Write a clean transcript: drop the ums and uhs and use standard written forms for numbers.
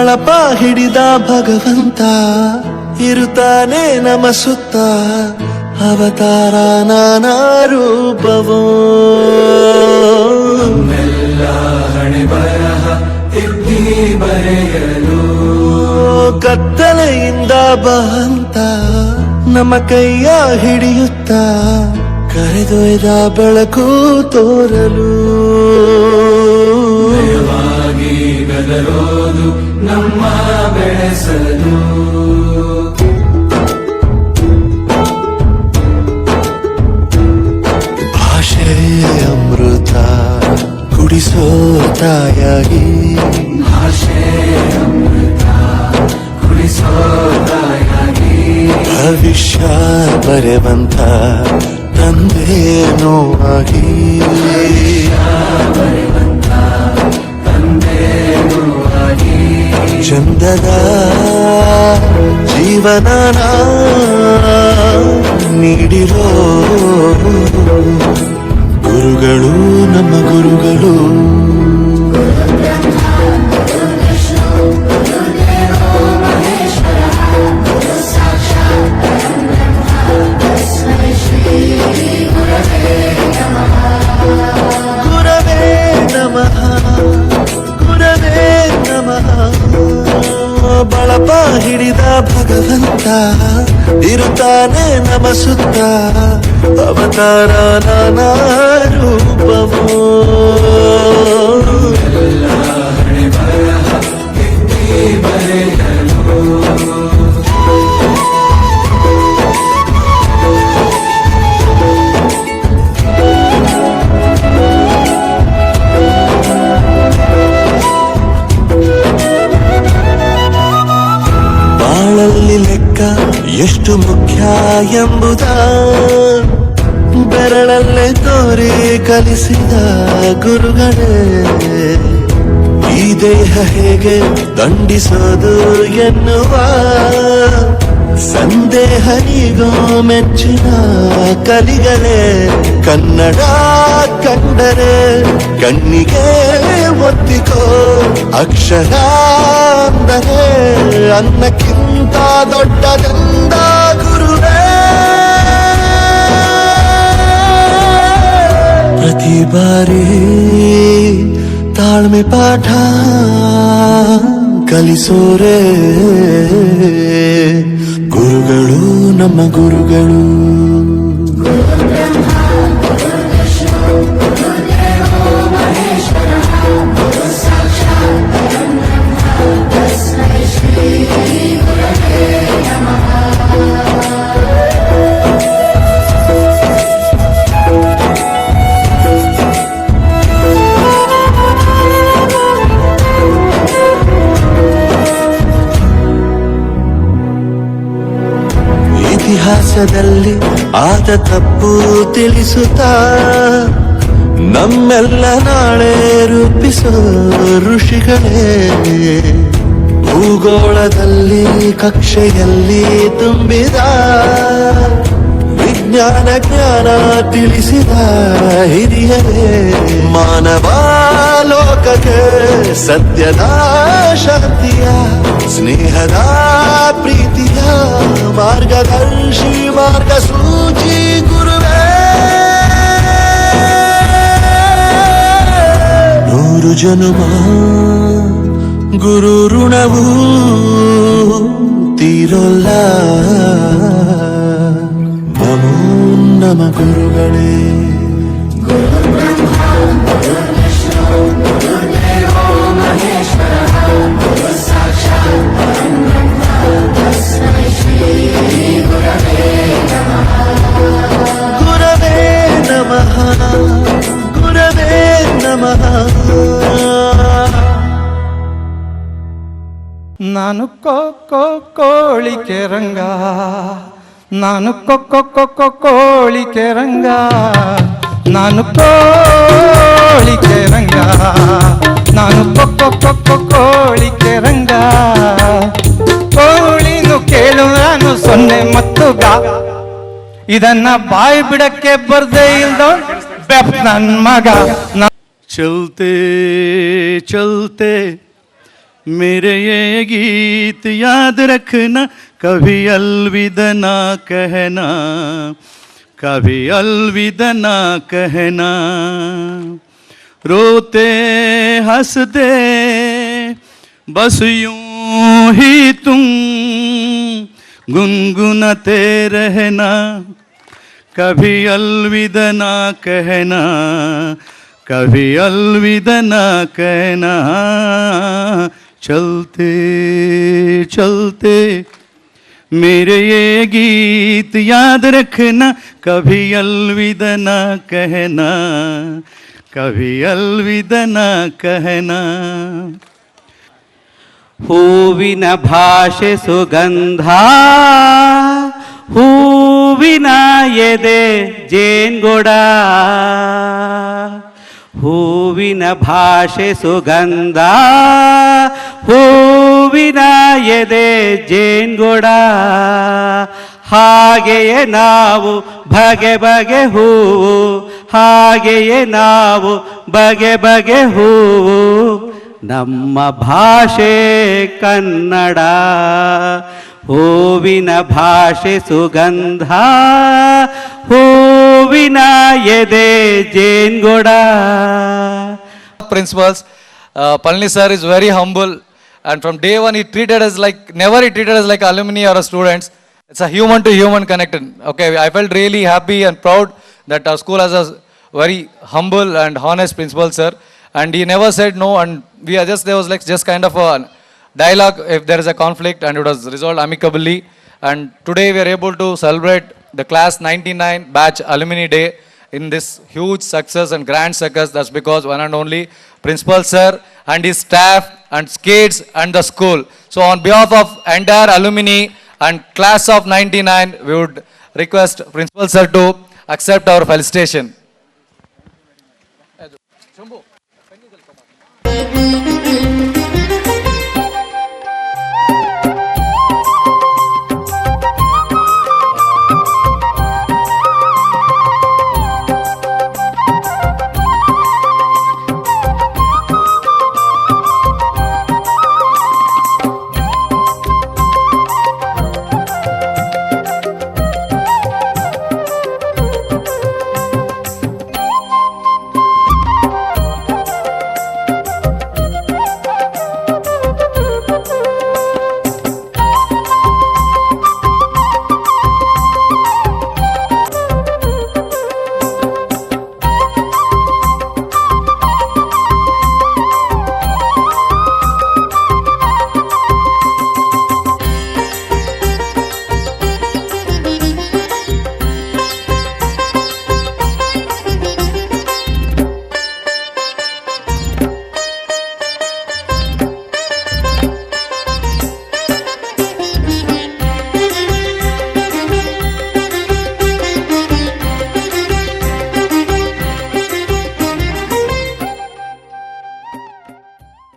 ಬಳಪ ಹಿಡಿದ ಭಗವಂತ ಇರುತ್ತಾನೆ ನಮ ಸುತ್ತ ಅವತಾರ ನಾನಾ ರೂಪವೋ ಹಣೆ ಬರಹ ತಿದ್ದಿ ಬರೆಯಲು ಕತ್ತಲೆಯಿಂದ ಬಹಂತ ನಮ್ಮ ಕೈಯ ಹಿಡಿಯುತ್ತ ಕರೆದೊಯ್ದ ಬೆಳಕು ತೋರಲು ಭಯವಾಗಿ ಗದರೋದು ನಮ್ಮ ಬೆಳೆಸಲು ಭಾಷೆ ಅಮೃತ ಕುಡಿಸೋ ತಾಯಾಗಿ ಭಾಷೆ ಅಮೃತ ಕುಡಿಸೋ ತಾಯಾಗಿ ಭವಿಷ್ಯ ಬರೆವಂತ ತಂದೇನೋ ಆಗಿ ಬರೆವಂತ ತಂದೇನೂ ಆಗಿ ಚಂದದ ಜೀವನ ನೀಡಿರೋ ಗುರುಗಳು ನಮ್ಮ ಗುರುಗಳು ಗುರವೇ ನಮಃ ಗುರವೇ ನಮಃ ಬಳಪ ಹಿಡಿದ ಭಗವಂತ ಇರುತ್ತಾನೆ ನಮ ಸುತ್ತ ಅವತಾರ ನಾನಾ ರೂಪವೋ ಹಣೆ ಬರಹ ತಿದ್ದಿ ಬರೆಯಲು ಬಾಳಲ್ಲಿ ಲೆಕ್ಕ ಎಷ್ಟು ಮುಖ್ಯ ಎಂಬುದ ಬೆರಳಲ್ಲೇ ತೋರಿ ಕಲಿಸಿದ ಗುರುಗಳೇ ಈ ದೇಹ ಹೇಗೆ ದಂಡಿಸೋದು ಎನ್ನುವ ಸಂದೇಹ ಈಗೋ ಮೆಚ್ಚಿನ ಕಲಿಗಳೇ ಕನ್ನಡ ಕಂಡರೆ ಕಣ್ಣಿಗೆ ಒತ್ತಿಕೋ ಅಕ್ಷರ ಅಂದರೆ ಅನ್ನಕ್ಕಿಂತ ದೊಡ್ಡದೆಂದ ಗುರುವೇ ಪ್ರತಿ ಬಾರಿ ತಾಳ್ಮೆ ಪಾಠ ಕಲಿಸೋರೆ ಗುರುಗಳು ನಮ್ಮ ಗುರುಗಳು ಇತಿಹಾಸದಲ್ಲಿ ಆದ ತಪ್ಪು ತಿಳಿಸುತ್ತಾ ನಮ್ಮೆಲ್ಲ ನಾಳೆ ರೂಪಿಸೋ ಋಷಿಗಳೇ ಭೂಗೋಳದಲ್ಲಿ ಕಕ್ಷೆಯಲ್ಲಿ ತುಂಬಿದ ವಿಜ್ಞಾನ ಜ್ಞಾನ ತಿಳಿಸಿದ ಹಿರಿಯರೇ ಮಾನವ ಲೋಕಕ್ಕೆ ಸತ್ಯದ ಶಾಂತಿಯ ಸ್ನೇಹದ ಪ್ರೀತಿಯ ಮಾರ್ಗದರ್ಶಿ ಮಾರ್ಗಸೂಚಿ ಗುರುವೇ ನೂರು ಜನುಮ ಗುರು ಋಣವು ತೀರೋಲ್ಲ ನಮೋ ನಮ ಗುರುಗಳೇ ಗುರವೇ ನಮಃ ಗುರವೇ ನಮಃ ನಾನು ಕೋಳಿಕೆ ರಂಗ ನಾನು ಕೋಳಿಕೆ ರಂಗ ನಾನು ಕೋಳಿಕೆ ರಂಗ ನಾನು ಕೋಳಿಕೆ ರಂಗ ಕೋಳಿನು ಕೇಳು ನಾನು ಸೊನ್ನೆ ಮತ್ತು ಗಾ ಇದನ್ನ ಬಾಯಿ ಬಿಡಕ್ಕೆ ಬರ್ದೇ ಇಲ್ದ ನನ್ ಮಗ ಚಲ್ತೆ ಚಲ್ತೆ मेरे ये गीत याद रखना, कभी अलविदा ना कहना, कभी अलविदा ना कहना। रोते हंसते बस यूं ही तुम गुनगुनाते रहना, कभी अलविदा ना कहना, कभी अलविदा ना कहना। चलते चलते मेरे ये गीत याद रखना, कभी अलविदा ना कहना, कभी अलविदा ना कहना। ಹೂವಿನ ಭಾಷೆ ಸುಗಂಧ, ಹೂವಿನ ಎದೆ ಜೇನ್ಗೊಡ, ಹೂವಿನ ಭಾಷೆ ಸುಗಂಧ, ಹೂವಿನ ಎದೆ ಜೇನ್ಗೊಡ. ಹಾಗೆಯೇ ನಾವು ಬಗೆ ಬಗೆ ಹೂವು, ಹಾಗೆಯೇ ನಾವು ಬಗೆ ಬಗೆ ಹೂವು. ನಮ್ಮ ಭಾಷೆ ಕನ್ನಡ, ಹೂವಿನ ಭಾಷೆ ಸುಗಂಧ, ಹೂವಿನ ಎದೆ ಜೇನ್ಗೊಡ. Principals, Palani sir is very humble, and from day one he treated us like, never he treated us like alumni or students. It's a human to human connection. Okay, I felt really happy and proud that our school has a very humble and honest principal sir, and he never said no, and we are just, there was like just kind of a dialogue if there is a conflict, and it was resolved amicably. And today we are able to celebrate the class 99 batch alumni day in this huge success and grand success. That's because one and only principal sir and his staff and kids and the school. So on behalf of entire alumni and class of 99, we would request principal sir to accept our felicitation.